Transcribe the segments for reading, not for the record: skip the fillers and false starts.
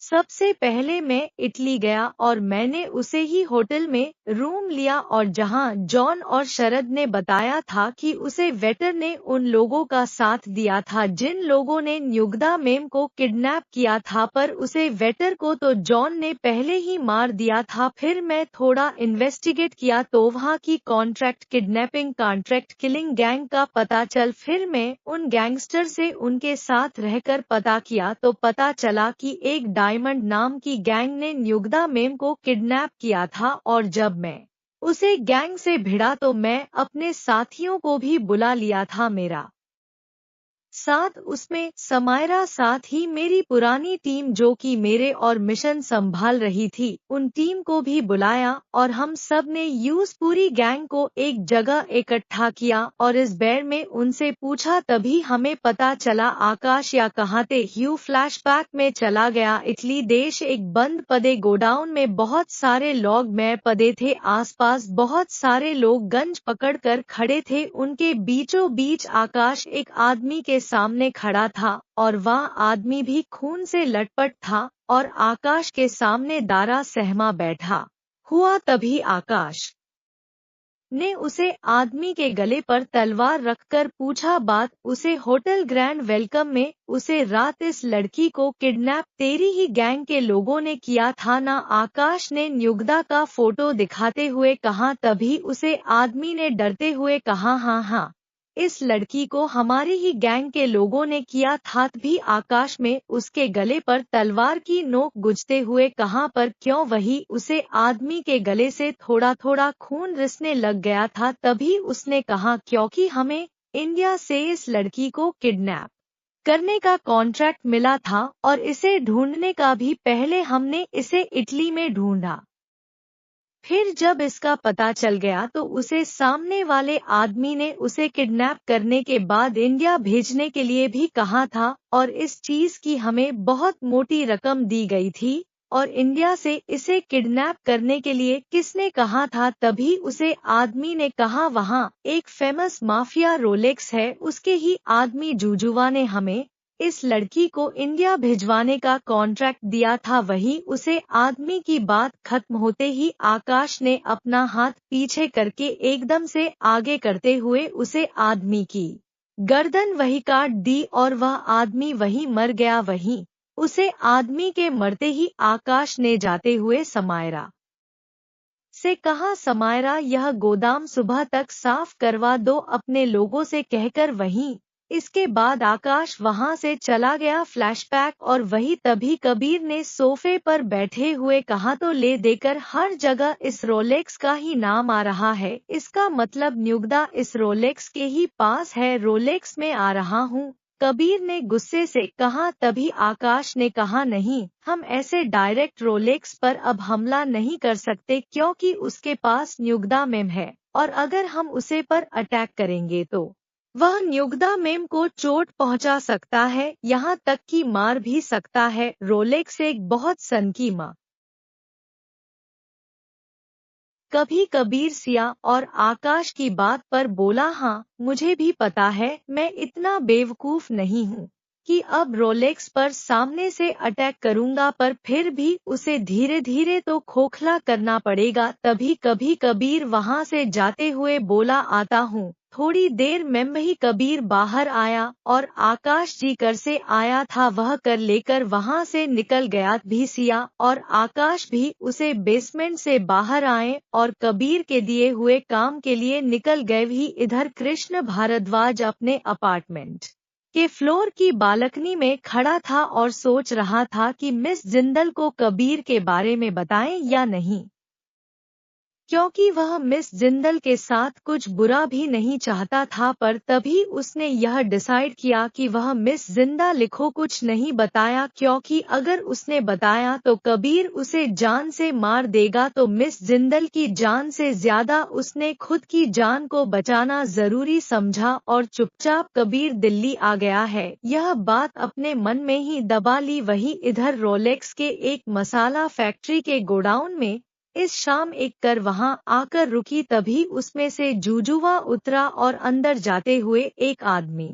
सबसे पहले मैं इटली गया और मैंने उसे ही होटल में रूम लिया और जहां जॉन और शरद ने बताया था कि उसे वेटर ने उन लोगों का साथ दिया था जिन लोगों ने न्युग्दा मेम को किडनैप किया था, पर उसे वेटर को तो जॉन ने पहले ही मार दिया था। फिर मैं थोड़ा इन्वेस्टिगेट किया तो वहां की contract kidnapping contract killing gang का पता चल। फिर मैं उन गैंगस्टर से उनके साथ रहकर पता किया तो पता चला कि एक डायमंड नाम की गैंग ने न्युग्दा मेम को किडनैप किया था और जब मैं उसे गैंग से भिड़ा तो मैं अपने साथियों को भी बुला लिया था। मेरा साथ उसमें समायरा, साथ ही मेरी पुरानी टीम जो कि मेरे और मिशन संभाल रही थी, उन टीम को भी बुलाया और हम सब ने यूज पूरी गैंग को एक जगह इकट्ठा किया और इस बारे में उनसे पूछा। तभी हमें पता चला आकाश या कहाँ थे। ह्यू फ्लैशबैक में चला गया इटली देश। एक बंद पदे गोडाउन में बहुत सारे लोग में पदे थे, आसपास बहुत सारे लोग गंज पकड़कर खड़े थे। उनके बीचों बीच आकाश एक आदमी के सामने खड़ा था और वह आदमी भी खून से लटपट था और आकाश के सामने दारा सहमा बैठा हुआ। तभी आकाश ने उसे आदमी के गले पर तलवार रखकर पूछा बात। उसे होटल ग्रैंड वेलकम में उसे रात इस लड़की को किडनैप तेरी ही गैंग के लोगों ने किया था ना? आकाश ने न्युग्दा का फोटो दिखाते हुए कहा। तभी उसे आदमी ने डरते हुए कहा, हाँ, इस लड़की को हमारी ही गैंग के लोगों ने किया था। भी आकाश में उसके गले पर तलवार की नोक गुजते हुए कहा, पर क्यों? वही उसे आदमी के गले से थोड़ा थोड़ा खून रिसने लग गया था। तभी उसने कहा, क्योंकि हमें इंडिया से इस लड़की को किडनैप करने का कॉन्ट्रैक्ट मिला था और इसे ढूंढने का भी पहले हमने इसे इटली में ढूंढा। फिर जब इसका पता चल गया तो उसे सामने वाले आदमी ने उसे किडनैप करने के बाद इंडिया भेजने के लिए भी कहा था और इस चीज की हमें बहुत मोटी रकम दी गई थी। और इंडिया से इसे किडनैप करने के लिए किसने कहा था? तभी उसे आदमी ने कहा, वहाँ एक फेमस माफिया रोलेक्स है, उसके ही आदमी जुजुवा ने हमें इस लड़की को इंडिया भिजवाने का कॉन्ट्रैक्ट दिया था। वही उसे आदमी की बात खत्म होते ही आकाश ने अपना हाथ पीछे करके एकदम से आगे करते हुए उसे आदमी की गर्दन वही काट दी और वह आदमी वही मर गया। वहीं उसे आदमी के मरते ही आकाश ने जाते हुए समायरा से कहा, समायरा यह गोदाम सुबह तक साफ करवा दो अपने लोगों से कहकर। वहीं इसके बाद आकाश वहां से चला गया। फ्लैशबैक और वही तभी कबीर ने सोफे पर बैठे हुए कहा, तो ले देकर हर जगह इस रोलेक्स का ही नाम आ रहा है, इसका मतलब न्युग्दा इस रोलेक्स के ही पास है। रोलेक्स में आ रहा हूँ, कबीर ने गुस्से से कहा। तभी आकाश ने कहा, नहीं, हम ऐसे डायरेक्ट रोलेक्स पर अब हमला नहीं कर सकते क्योंकि उसके पास न्युग्दा मेम है और अगर हम उसे पर अटैक करेंगे तो वह न्युग्दा मेम को चोट पहुंचा सकता है, यहाँ तक कि मार भी सकता है। रोलेक्स एक बहुत सनकी माँ कभी कबीर सिया और आकाश की बात पर बोला, हाँ मुझे भी पता है, मैं इतना बेवकूफ नहीं हूँ कि अब रोलेक्स पर सामने से अटैक करूंगा, पर फिर भी उसे धीरे धीरे तो खोखला करना पड़ेगा। तभी कभी कबीर वहां से जाते हुए बोला, आता हूँ। थोड़ी देर में वही कबीर बाहर आया और आकाश जी कर से आया था वह कर लेकर वहां से निकल गया। भी सिया और आकाश भी उसे बेसमेंट से बाहर आए और कबीर के दिए हुए काम के लिए निकल गए। भी इधर कृष्ण भारद्वाज अपने अपार्टमेंट के फ्लोर की बालकनी में खड़ा था और सोच रहा था कि मिस जिंदल को कबीर के बारे में बताएं या नहीं, क्योंकि वह मिस जिंदल के साथ कुछ बुरा भी नहीं चाहता था। पर तभी उसने यह डिसाइड किया कि वह मिस जिंदा लिखो कुछ नहीं बताया, क्योंकि अगर उसने बताया तो कबीर उसे जान से मार देगा। तो मिस जिंदल की जान से ज्यादा उसने खुद की जान को बचाना जरूरी समझा और चुपचाप कबीर दिल्ली आ गया है, यह बात अपने मन में ही दबा ली। वही इधर रोलेक्स के एक मसाला फैक्ट्री के गोडाउन में इस शाम एक कर वहां आकर रुकी। तभी उसमें से जुजुवा उतरा और अंदर जाते हुए एक आदमी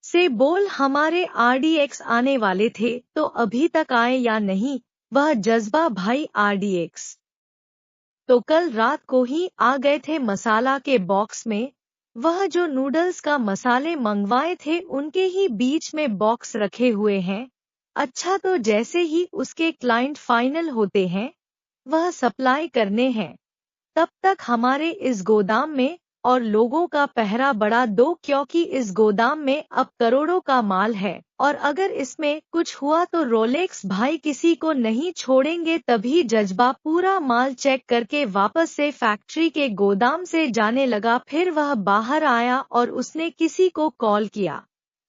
से बोल, हमारे आरडीएक्स आने वाले थे तो अभी तक आए या नहीं? वह जज्बा भाई RDX तो कल रात को ही आ गए थे मसाला के बॉक्स में। वह जो नूडल्स का मसाले मंगवाए थे उनके ही बीच में बॉक्स रखे हुए हैं। अच्छा, तो जैसे ही उसके क्लाइंट फाइनल होते हैं वह सप्लाई करने हैं, तब तक हमारे इस गोदाम में और लोगों का पहरा बढ़ा दो, क्योंकि इस गोदाम में अब करोड़ों का माल है और अगर इसमें कुछ हुआ तो रोलेक्स भाई किसी को नहीं छोड़ेंगे। तभी जज्बा पूरा माल चेक करके वापस से फैक्ट्री के गोदाम से जाने लगा। फिर वह बाहर आया और उसने किसी को कॉल किया।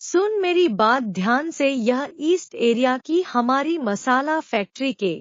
सुन मेरी बात ध्यान से, यह ईस्ट एरिया की हमारी मसाला फैक्ट्री के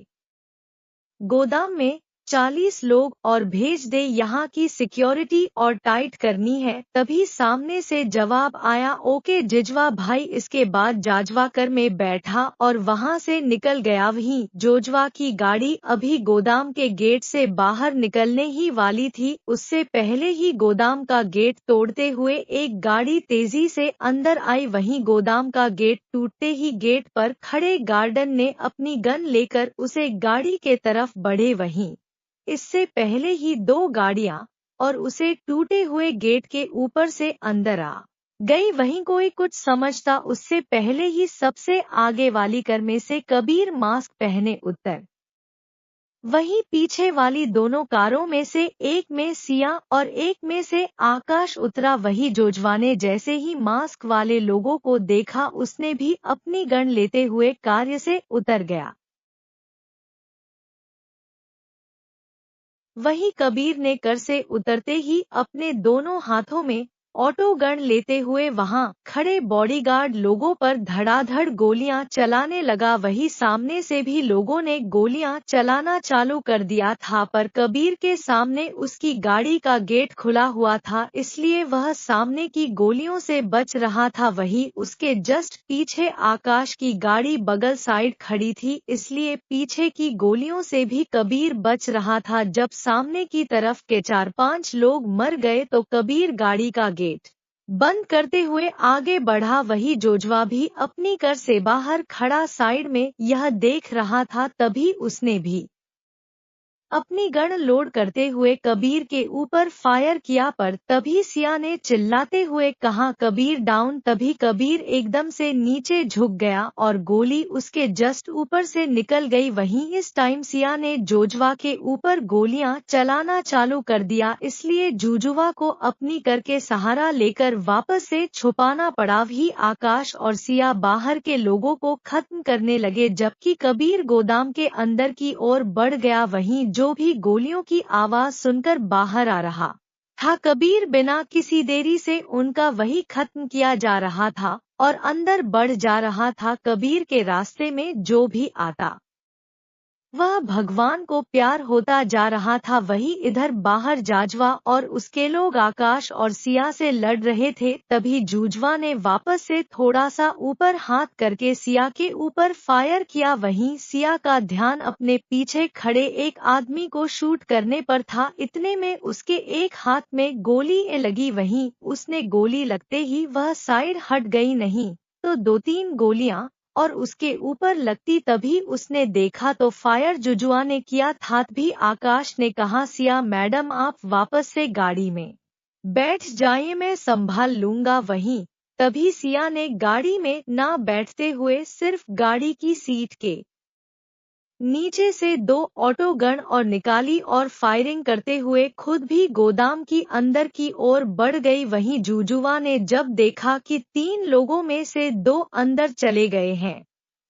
गोदाम में 40 लोग और भेज दे, यहाँ की सिक्योरिटी और टाइट करनी है। तभी सामने से जवाब आया, ओके जिजवा भाई। इसके बाद जाजवा कर में बैठा और वहाँ से निकल गया। वहीं जोजवा की गाड़ी अभी गोदाम के गेट से बाहर निकलने ही वाली थी, उससे पहले ही गोदाम का गेट तोड़ते हुए एक गाड़ी तेजी से अंदर आई। वहीं गोदाम का गेट टूटते ही गेट पर खड़े गार्डन ने अपनी गन लेकर उसे गाड़ी के तरफ बढ़े। वहीं इससे पहले ही 2 गाड़ियां और उसे टूटे हुए गेट के ऊपर से अंदर आ गई। वहीं कोई कुछ समझता उससे पहले ही सबसे आगे वाली कार में से कबीर मास्क पहने उतर। वहीं पीछे वाली दोनों कारों में से एक में सिया और एक में से आकाश उतरा। वही जोजवा ने जैसे ही मास्क वाले लोगों को देखा उसने भी अपनी गन लेते हुए कार से उतर गया। वहीं कबीर ने कर से उतरते ही अपने दोनों हाथों में ऑटो गन लेते हुए वहां खड़े बॉडीगार्ड लोगों पर धड़ाधड़ गोलियां चलाने लगा। वही सामने से भी लोगों ने गोलियां चलाना चालू कर दिया था, पर कबीर के सामने उसकी गाड़ी का गेट खुला हुआ था, इसलिए वह सामने की गोलियों से बच रहा था। वही उसके जस्ट पीछे आकाश की गाड़ी बगल साइड खड़ी थी, इसलिए पीछे की गोलियों से भी कबीर बच रहा था। जब सामने की तरफ के 4-5 लोग मर गए तो कबीर गाड़ी का गेट बंद करते हुए आगे बढ़ा। वही जोजवा भी अपनी कार से बाहर खड़ा साइड में यह देख रहा था। तभी उसने भी अपनी गन लोड करते हुए कबीर के ऊपर फायर किया, पर तभी सिया ने चिल्लाते हुए कहा, कबीर डाउन। तभी कबीर एकदम से नीचे झुक गया और गोली उसके जस्ट ऊपर से निकल गई। वहीं इस टाइम सिया ने जोजवा के ऊपर गोलियां चलाना चालू कर दिया, इसलिए जुजुवा को अपनी कार के सहारा लेकर वापस से छुपाना पड़ा। भी आकाश और सिया बाहर के लोगों को खत्म करने लगे, जबकि कबीर गोदाम के अंदर की ओर बढ़ गया। वहीं जो भी गोलियों की आवाज सुनकर बाहर आ रहा था, कबीर बिना किसी देरी से उनका वही खत्म किया जा रहा था और अंदर बढ़ जा रहा था। कबीर के रास्ते में जो भी आता वह भगवान को प्यार होता जा रहा था। वही इधर बाहर जाजवा और उसके लोग आकाश और सिया से लड़ रहे थे। तभी जुजवा ने वापस से थोड़ा सा ऊपर हाथ करके सिया के ऊपर फायर किया। वहीं सिया का ध्यान अपने पीछे खड़े एक आदमी को शूट करने पर था, इतने में उसके एक हाथ में गोली लगी। वहीं उसने गोली लगते ही वह साइड हट गई, नहीं तो 2-3 गोलियां और उसके ऊपर लगती। तभी उसने देखा तो फायर जुजुआ ने किया था। भी आकाश ने कहा, सिया मैडम आप वापस से गाड़ी में बैठ जाइए, मैं संभाल लूंगा। वहीं तभी सिया ने गाड़ी में ना बैठते हुए सिर्फ गाड़ी की सीट के नीचे से 2 ऑटो गन और निकाली और फायरिंग करते हुए खुद भी गोदाम की अंदर की ओर बढ़ गई। वहीं जुजुआ ने जब देखा कि 3 लोगों में से 2 अंदर चले गए हैं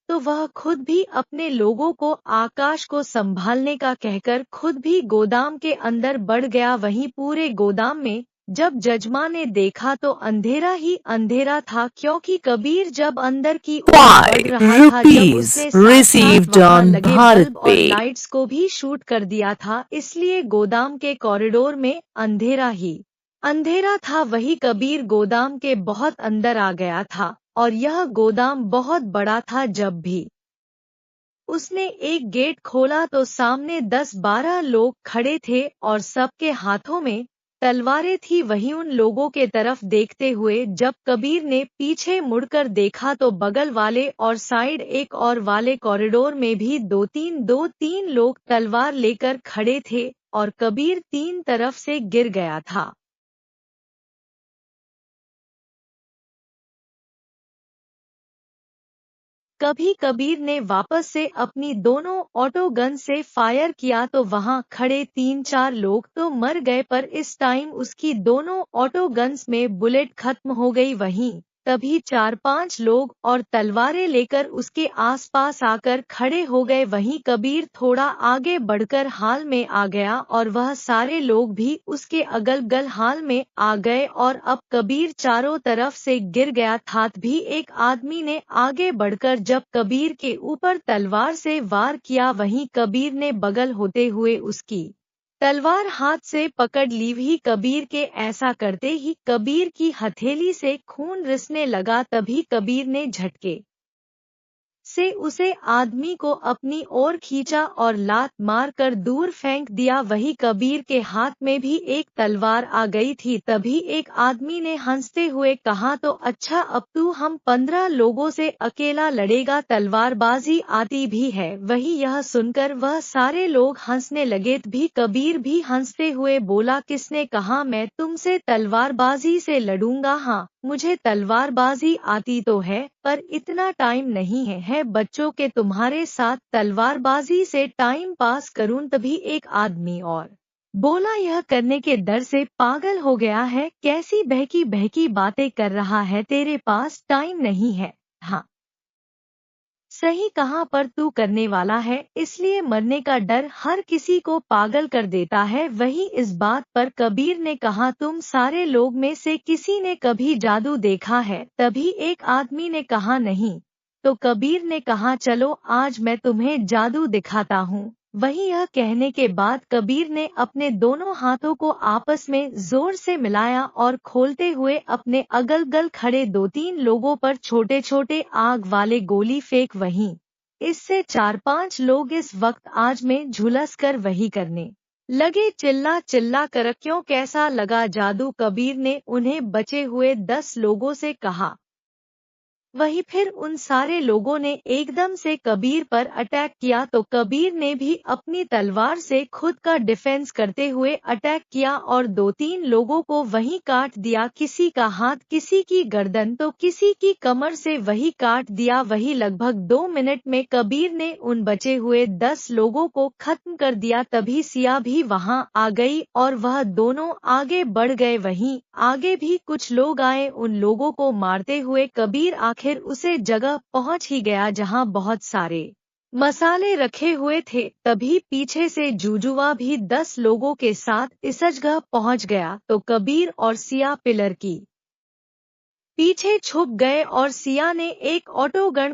तो वह खुद भी अपने लोगों को आकाश को संभालने का कहकर खुद भी गोदाम के अंदर बढ़ गया। वहीं पूरे गोदाम में जब जजमा ने देखा तो अंधेरा ही अंधेरा था, क्योंकि कबीर जब अंदर की ओर बढ़ रहा था जब उसने received वहां on लगे Bharat बल्ब और Pay. लाइट्स को भी शूट कर दिया था, इसलिए गोदाम के कॉरिडोर में अंधेरा ही अंधेरा था। वही कबीर गोदाम के बहुत अंदर आ गया था और यह गोदाम बहुत बड़ा था। जब भी उसने एक गेट खोला तो सामने 10-12 लोग खड़े थे और सबके हाथों में तलवारें थी। वहीं उन लोगों के तरफ देखते हुए जब कबीर ने पीछे मुड़कर देखा तो बगल वाले और साइड एक और वाले कॉरिडोर में भी दो तीन लोग तलवार लेकर खड़े थे और कबीर तीन तरफ से गिर गया था। कभी कबीर ने वापस से अपनी दोनों ऑटो गन से फायर किया तो वहां खड़े 3-4 लोग तो मर गए, पर इस टाइम उसकी दोनों ऑटो गन्स में बुलेट खत्म हो गई। वहीं तभी 4-5 लोग और तलवारें लेकर उसके आसपास आकर खड़े हो गए। वहीं कबीर थोड़ा आगे बढ़कर हाल में आ गया और वह सारे लोग भी उसके अगल बगल हाल में आ गए और अब कबीर चारों तरफ से गिर गया था। भी एक आदमी ने आगे बढ़कर जब कबीर के ऊपर तलवार से वार किया, वहीं कबीर ने बगल होते हुए उसकी तलवार हाथ से पकड़ ली। भी कबीर के ऐसा करते ही कबीर की हथेली से खून रिसने लगा। तभी कबीर ने झटके से उसे आदमी को अपनी ओर खींचा और लात मारकर दूर फेंक दिया। वही कबीर के हाथ में भी एक तलवार आ गई थी। तभी एक आदमी ने हंसते हुए कहा, तो अच्छा अब तू हम 15 लोगों से अकेला लड़ेगा, तलवारबाजी आती भी है। वही यह सुनकर वह सारे लोग हंसने लगे। भी कबीर भी हंसते हुए बोला, किसने कहा मैं तुमसे तलवारबाजी से लड़ूंगा? हाँ, मुझे तलवारबाजी आती तो है, पर इतना टाइम नहीं है बच्चों के तुम्हारे साथ तलवारबाजी से टाइम पास करूं। तभी एक आदमी और बोला, यह करने के डर से पागल हो गया है, कैसी बहकी बहकी बातें कर रहा है, तेरे पास टाइम नहीं है। हाँ सही कहाँ, पर तू करने वाला है, इसलिए मरने का डर हर किसी को पागल कर देता है। वही इस बात पर कबीर ने कहा, तुम सारे लोग में से किसी ने कभी जादू देखा है? तभी एक आदमी ने कहा, नहीं। तो कबीर ने कहा, चलो आज मैं तुम्हें जादू दिखाता हूँ। वही यह कहने के बाद कबीर ने अपने दोनों हाथों को आपस में जोर से मिलाया और खोलते हुए अपने अगल बगल खड़े 2-3 लोगों पर छोटे छोटे आग वाले गोली फेंक। वहीं इससे 4-5 लोग इस वक्त आग में झुलस कर वही करने लगे, चिल्ला चिल्ला कर, क्यों कैसा लगा जादू? कबीर ने उन्हें बचे हुए 10 लोगों से कहा। वही फिर उन सारे लोगों ने एकदम से कबीर पर अटैक किया तो कबीर ने भी अपनी तलवार से खुद का डिफेंस करते हुए अटैक किया और 2-3 लोगों को वहीं काट दिया। किसी का हाथ, किसी की गर्दन तो किसी की कमर से वही काट दिया। वही लगभग 2 मिनट में कबीर ने उन बचे हुए 10 लोगों को खत्म कर दिया। तभी सिया भी वहां आ गई और वह दोनों आगे बढ़ गए। वहीं आगे भी कुछ लोग आए, उन लोगों को मारते हुए कबीर आखिर उसे जगह पहुंच ही गया जहां बहुत सारे मसाले रखे हुए थे। तभी पीछे से जुजुआ भी 10 लोगों के साथ इस जगह पहुंच गया तो कबीर और सिया पिलर की पीछे छुप गए और सिया ने एक ऑटो गन